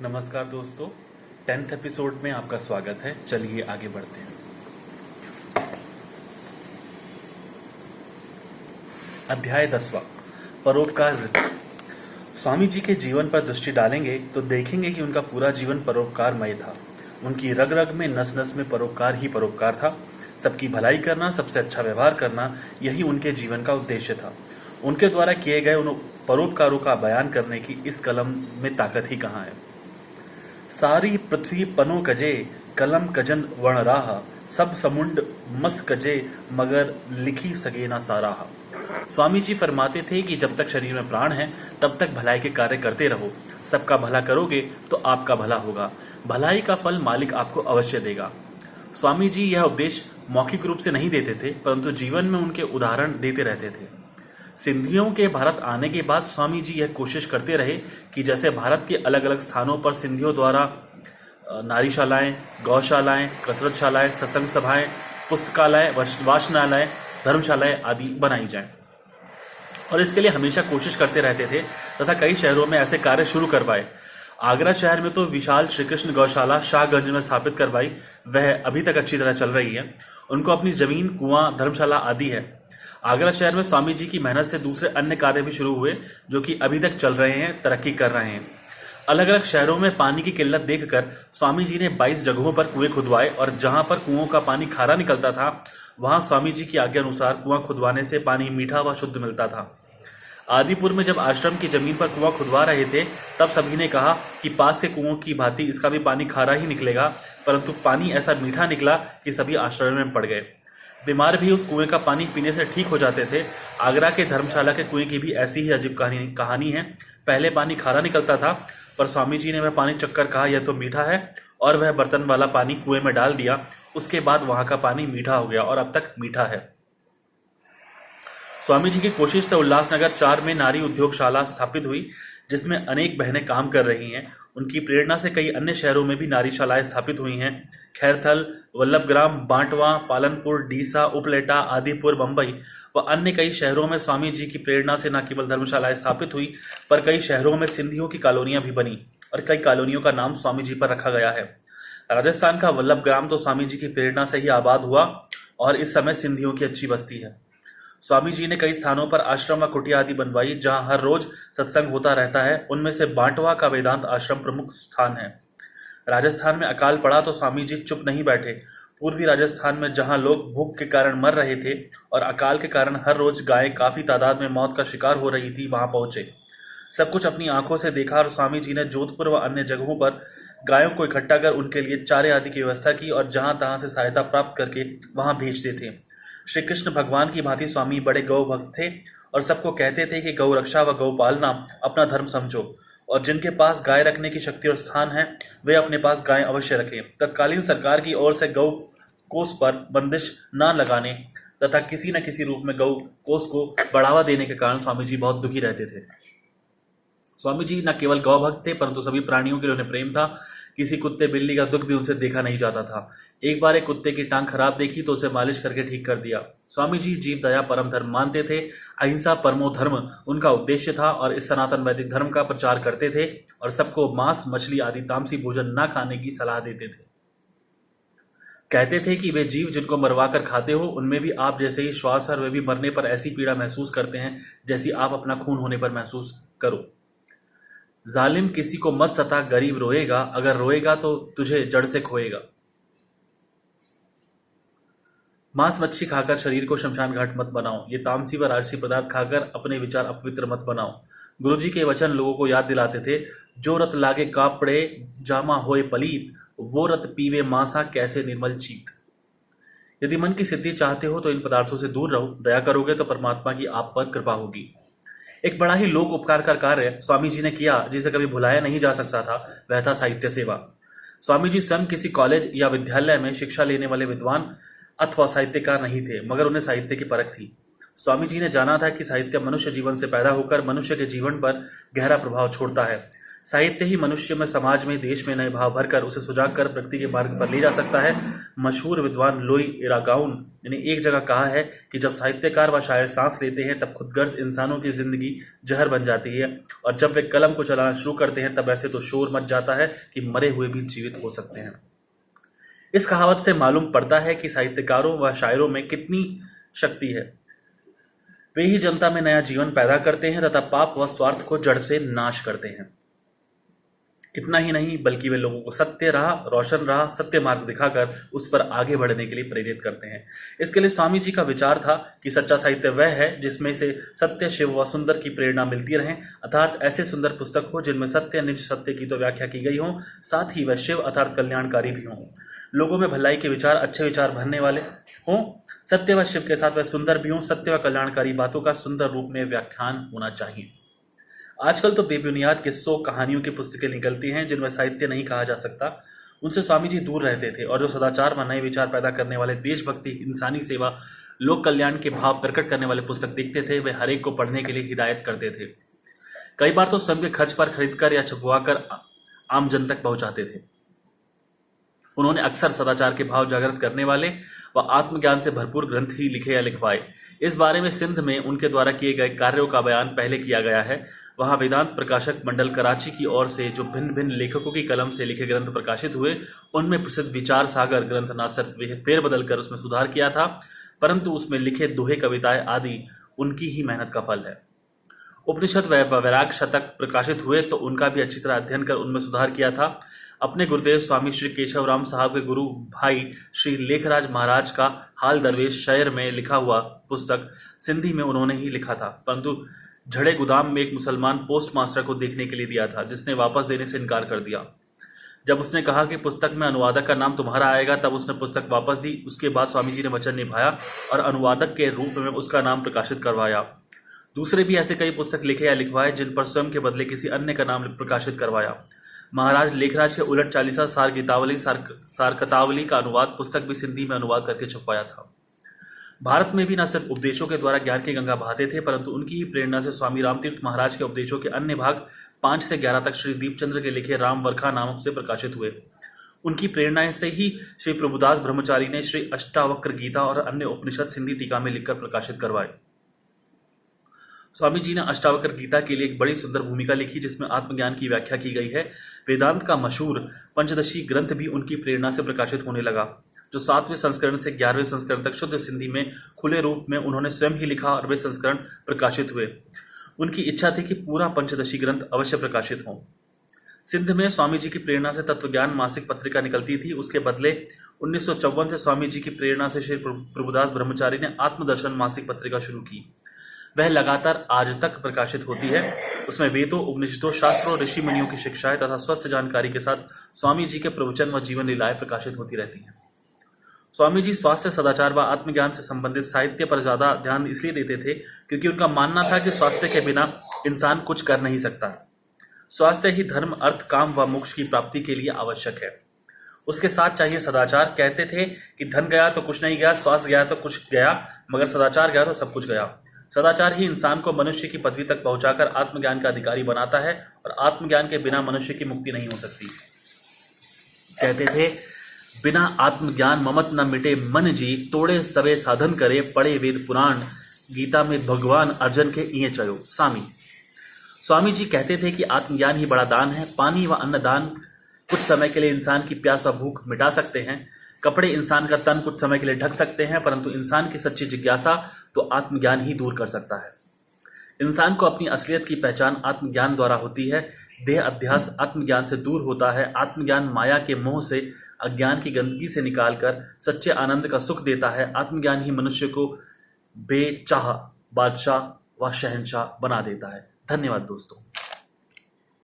नमस्कार दोस्तों, 10th episode में आपका स्वागत है। चलिए आगे बढ़ते हैं। अध्याय 10वां, परोपकार वृत्ति। स्वामी जी के जीवन पर दृष्टि डालेंगे तो देखेंगे कि उनका पूरा जीवन परोपकारमय था। उनकी रग रग में, नस नस में परोपकार ही परोपकार था। सबकी भलाई करना, सबसे अच्छा व्यवहार करना, यही उनके जीवन का उद्देश्य था। उनके द्वारा किए गए उन परोपकारों का बयान करने की इस कलम में ताकत ही कहाँ है। सारी पृथ्वी पनो कजे, कलम कजन वण राह, सब समुंड मस कजे, मगर लिखी सगे ना साराह। स्वामी जी फरमाते थे कि जब तक शरीर में प्राण है तब तक भलाई के कार्य करते रहो। सबका भला करोगे तो आपका भला होगा। भलाई का फल मालिक आपको अवश्य देगा। स्वामी जी यह उपदेश मौखिक रूप से नहीं देते थे, परंतु जीवन में उनके उदाहरण देते रहते थे। सिंधियों के भारत आने के बाद स्वामी जी यह कोशिश करते रहे कि जैसे भारत के अलग अलग स्थानों पर सिंधियों द्वारा नारीशालाएं, गौशालाएं, कसरतशालाएं, सत्संग सभाएं, पुस्तकालय, वाचनालय, धर्मशालाएं आदि बनाई जाएं, और इसके लिए हमेशा कोशिश करते रहते थे तथा कई शहरों में ऐसे कार्य शुरू करवाए। आगरा शहर में तो विशाल श्री कृष्ण गौशाला शाहगंज में स्थापित करवाई। वह अभी तक अच्छी तरह चल रही है। उनको अपनी जमीन, कुआं, धर्मशाला आदि है। आगरा शहर में स्वामी जी की मेहनत से दूसरे अन्य कार्य भी शुरू हुए जो कि अभी तक चल रहे हैं, तरक्की कर रहे हैं। अलग अलग शहरों में पानी की किल्लत देखकर स्वामी जी ने 22 जगहों पर कुएं खुदवाए, और जहां पर कुओं का पानी खारा निकलता था वहां स्वामी जी की आज्ञा अनुसार कुआं खुदवाने से पानी मीठा व शुद्ध मिलता था। आदिपुर में जब आश्रम की जमीन पर कुआं खुदवा रहे थे तब सभी ने कहा कि पास के कुओं की भांति इसका भी पानी खारा ही निकलेगा, परंतु पानी ऐसा मीठा निकला कि सभी आश्चर्य में पड़ गए। बीमार भी उस कुएं का पानी पीने से ठीक हो जाते थे। आगरा के धर्मशाला के कुएं की भी ऐसी ही अजीब कहानी है। पहले पानी खारा निकलता था, पर स्वामी जी ने वह पानी चखकर कहा यह तो मीठा है, और वह बर्तन वाला पानी कुएं में डाल दिया। उसके बाद वहां का पानी मीठा हो गया और अब तक मीठा है। स्वामी जी की कोशिश से उल्लासनगर 4 में नारी उद्योगशाला स्थापित हुई, जिसमें अनेक बहनें काम कर रही हैं। उनकी प्रेरणा से कई अन्य शहरों में भी नारीशालाएं स्थापित हुई हैं। खैरथल, वल्लभग्राम, बांटवा, पालनपुर, डीसा, उपलेटा, आदिपुर, बंबई व अन्य कई शहरों में स्वामी जी की प्रेरणा से न केवल धर्मशालाएं स्थापित हुई, पर कई शहरों में सिंधियों की कॉलोनियां भी बनी, और कई कॉलोनियों का नाम स्वामी जी पर रखा गया है। राजस्थान का वल्लभग्राम तो स्वामी जी की प्रेरणा से ही आबाद हुआ, और इस समय सिंधियों की अच्छी बस्ती है। स्वामी जी ने कई स्थानों पर आश्रम व कुटिया आदि बनवाई जहां हर रोज सत्संग होता रहता है। उनमें से बांटवा का वेदांत आश्रम प्रमुख स्थान है। राजस्थान में अकाल पड़ा तो स्वामी जी चुप नहीं बैठे। पूर्वी राजस्थान में जहां लोग भूख के कारण मर रहे थे और अकाल के कारण हर रोज गायें काफी तादाद में मौत का शिकार हो रही थी, वहां पहुंचे। सब कुछ अपनी आंखों से देखा, और स्वामी जी ने जोधपुर व अन्य जगहों पर गायों को इकट्ठा कर उनके लिए चारे आदि की व्यवस्था की, और जहां तहां से सहायता प्राप्त करके वहां भेजते थे। श्री कृष्ण भगवान की भांति स्वामी बड़े गौ भक्त थे, और सबको कहते थे कि गौ रक्षा व गौ पालना अपना धर्म समझो, और जिनके पास गाय रखने की शक्ति और स्थान है वे अपने पास गाय अवश्य रखें। तत्कालीन सरकार की ओर से गौ कोष पर बंदिश न लगाने तथा किसी न किसी रूप में गौ कोष को बढ़ावा देने के कारण स्वामी जी बहुत दुखी रहते थे। स्वामी जी न केवल गौ भक्त थे, परंतु सभी प्राणियों के लिए उन्हें प्रेम था। किसी कुत्ते बिल्ली का दुख भी उनसे देखा नहीं जाता था। एक बार एक कुत्ते की टांग खराब देखी तो उसे मालिश करके ठीक कर दिया। स्वामी जी जीव दया परम धर्म मानते थे। अहिंसा परमो धर्म उनका उद्देश्य था, और इस सनातन वैदिक धर्म का प्रचार करते थे, और सबको मांस, मछली आदि तामसी भोजन न खाने की सलाह देते थे। कहते थे कि वे जीव जिनको मरवा कर खाते हो, उनमें भी आप जैसे ही श्वास है, वे भी मरने पर ऐसी पीड़ा महसूस करते हैं जैसी आप अपना खून होने पर महसूस करो। जालिम किसी को मत सता, गरीब रोएगा, अगर रोएगा तो तुझे जड़ से खोएगा। मांस मच्छी खाकर शरीर को शमशान घाट मत बनाओ। ये तामसी व राजसी पदार्थ खाकर अपने विचार अपवित्र मत बनाओ। गुरुजी के वचन लोगों को याद दिलाते थे। जो रत लागे कापड़े, जामा होए पलीत, वो रत पीवे मांसा, कैसे निर्मल चीत। यदि मन की सिद्धि चाहते हो तो इन पदार्थों से दूर रहो। दया करोगे तो परमात्मा की आप पर कृपा होगी। एक बड़ा ही लोक उपकार का कार्य स्वामी जी ने किया जिसे कभी भुलाया नहीं जा सकता था, वह था साहित्य सेवा। स्वामी जी स्वयं किसी कॉलेज या विद्यालय में शिक्षा लेने वाले विद्वान अथवा साहित्यकार नहीं थे, मगर उन्हें साहित्य की परख थी। स्वामी जी ने जाना था कि साहित्य मनुष्य जीवन से पैदा होकर मनुष्य के जीवन पर गहरा प्रभाव छोड़ता है। साहित्य ही मनुष्य में, समाज में, देश में नए भाव भरकर उसे सुजाग कर प्रगति के मार्ग पर ले जा सकता है। मशहूर विद्वान लोई इरागाउन ने एक जगह कहा है कि जब साहित्यकार व शायर सांस लेते हैं तब खुदगर्ज इंसानों की जिंदगी जहर बन जाती है, और जब वे कलम को चलाना शुरू करते हैं तब ऐसे तो शोर मच जाता है कि मरे हुए भी जीवित हो सकते हैं। इस कहावत से मालूम पड़ता है कि साहित्यकारों व शायरों में कितनी शक्ति है। वे ही जनता में नया जीवन पैदा करते हैं तथा पाप व स्वार्थ को जड़ से नाश करते हैं। इतना ही नहीं बल्कि वे लोगों को सत्य राह, रोशन राह, सत्य मार्ग दिखाकर उस पर आगे बढ़ने के लिए प्रेरित करते हैं। इसके लिए स्वामी जी का विचार था कि सच्चा साहित्य वह है जिसमें से सत्य, शिव व सुंदर की प्रेरणा मिलती रहे, अर्थात ऐसे सुंदर पुस्तक हो जिनमें सत्य, निज सत्य की तो व्याख्या की गई हो, साथ ही वह शिव अर्थात कल्याणकारी भी हों, लोगों में भलाई के विचार, अच्छे विचार भरने वाले हों, सत्य व शिव के साथ वह सुंदर भी हों, सत्य व कल्याणकारी बातों का सुंदर रूप में व्याख्यान होना चाहिए। आजकल तो बेबुनियाद किस्सों, कहानियों की पुस्तकें निकलती हैं जिनमें साहित्य नहीं कहा जा सकता। उनसे स्वामी जी दूर रहते थे और जो सदाचार व नए विचार पैदा करने वाले, देशभक्ति, इंसानी सेवा, लोक कल्याण के भाव प्रकट करने वाले पुस्तक देखते थे, वे हर एक को पढ़ने के लिए हिदायत करते थे। कई बार तो स्वयं के खर्च पर खरीदकर या छपवाकर आम जन तक पहुंचाते थे। उन्होंने अक्सर सदाचार के भाव जागृत करने वाले व आत्मज्ञान से भरपूर ग्रंथ ही लिखे या लिखवाए। इस बारे में सिंध में उनके द्वारा किए गए कार्यों का बयान पहले किया गया है। वहां वेदांत प्रकाशक मंडल कराची की ओर से जो भिन्न भिन्न लेखकों की कलम से लिखे ग्रंथ प्रकाशित हुए, उनमें प्रसिद्ध विचार सागर ग्रंथ न सिर्फ फेरबदल कर उसमें सुधार किया था, परंतु उसमें लिखे दोहे, कविताएं आदि उनकी ही मेहनत का फल है। उपनिषद व वैराग शतक प्रकाशित हुए तो उनका भी अच्छी तरह अध्ययन कर उनमें सुधार किया था। अपने गुरुदेव स्वामी श्री केशवराम साहब के गुरु भाई श्री लेखराज महाराज का हाल दरवेश शहर में लिखा हुआ पुस्तक सिंधी में उन्होंने ही लिखा था, परंतु झड़े गुदाम में एक मुसलमान पोस्ट मास्टर को देखने के लिए दिया था, जिसने वापस देने से इनकार कर दिया। जब उसने कहा कि पुस्तक में अनुवादक का नाम तुम्हारा आएगा, तब उसने पुस्तक वापस दी। उसके बाद स्वामी जी ने वचन निभाया और अनुवादक के रूप में उसका नाम प्रकाशित करवाया। दूसरे भी ऐसे कई पुस्तक लिखे या लिखवाए जिन पर स्वयं के बदले किसी अन्य का नाम प्रकाशित करवाया। महाराज लेखराज के उलट चालीसा सार गीतावली, सारकतावली का अनुवाद पुस्तक भी सिंधी में अनुवाद करके छपवाया था। भारत में भी न सिर्फ उपदेशों के द्वारा ज्ञान की गंगा बहाते थे, परंतु उनकी ही प्रेरणा से स्वामी रामतीर्थ महाराज के उपदेशों के अन्य भाग 5 से 11 तक श्री दीपचंद्र के लिखे राम वर्खा नामक से प्रकाशित हुए। उनकी प्रेरणा से ही श्री प्रभुदास ब्रह्मचारी ने श्री अष्टावक्र गीता और अन्य उपनिषद सिंधी टीका में लिखकर प्रकाशित करवाए। स्वामी जी ने अष्टावक्र गीता के लिए एक बड़ी सुंदर भूमिका लिखी जिसमें आत्मज्ञान की व्याख्या की गई है। वेदांत का मशहूर पंचदशी ग्रंथ भी उनकी प्रेरणा से प्रकाशित होने लगा, जो 7वें संस्करण से 11वें संस्करण तक शुद्ध सिंधी में खुले रूप में उन्होंने स्वयं ही लिखा और वे संस्करण प्रकाशित हुए। उनकी इच्छा थी कि पूरा पंचदशी ग्रंथ अवश्य प्रकाशित हो। सिंध में स्वामी जी की प्रेरणा से तत्वज्ञान मासिक पत्रिका निकलती थी। उसके बदले 1954 से स्वामी जी की प्रेरणा से श्री प्रभुदास ब्रह्मचारी ने आत्मदर्शन मासिक पत्रिका शुरू की। वह लगातार आज तक प्रकाशित होती है। उसमें वेदों, उपनिषदों, शास्त्रों, ऋषि मुनियों की शिक्षाएं तथा स्वस्थ जानकारी के साथ स्वामी जी के प्रवचन व जीवन लीलाएं प्रकाशित होती रहती हैं। स्वामी जी स्वास्थ्य, सदाचार व आत्मज्ञान से संबंधित साहित्य पर ज्यादा ध्यान इसलिए देते थे क्योंकि उनका मानना था कि स्वास्थ्य के बिना इंसान कुछ कर नहीं सकता। स्वास्थ्य ही धर्म, अर्थ, काम व मोक्ष की प्राप्ति के लिए आवश्यक है। उसके साथ चाहिए सदाचार। कहते थे कि धन गया तो कुछ नहीं गया, स्वास्थ्य गया तो कुछ गया, मगर सदाचार गया तो सब कुछ गया। सदाचार ही इंसान को मनुष्य की पदवी तक पहुंचाकर आत्मज्ञान का अधिकारी बनाता है और आत्मज्ञान के बिना मनुष्य की मुक्ति नहीं हो सकती। कहते थे, बिना आत्मज्ञान ममत न मिटे मन जी, तोड़े सवे साधन करे, पढ़े वेद पुराण, गीता में भगवान अर्जुन के इये चयो। स्वामी जी कहते थे कि आत्मज्ञान ही बड़ा दान है। पानी व अन्न दान कुछ समय के लिए इंसान की प्यास व भूख मिटा सकते हैं। कपड़े इंसान का तन कुछ समय के लिए ढक सकते हैं, परंतु इंसान की सच्ची जिज्ञासा तो आत्मज्ञान ही दूर कर सकता है। इंसान को अपनी असलियत की पहचान आत्मज्ञान द्वारा होती है। देह अध्यास आत्मज्ञान से दूर होता है। आत्मज्ञान माया के मोह से, अज्ञान की गंदगी से निकालकर सच्चे आनंद का सुख देता है। आत्मज्ञान ही मनुष्य को बेचाह बादशाह व शहंशाह बना देता है। धन्यवाद दोस्तों।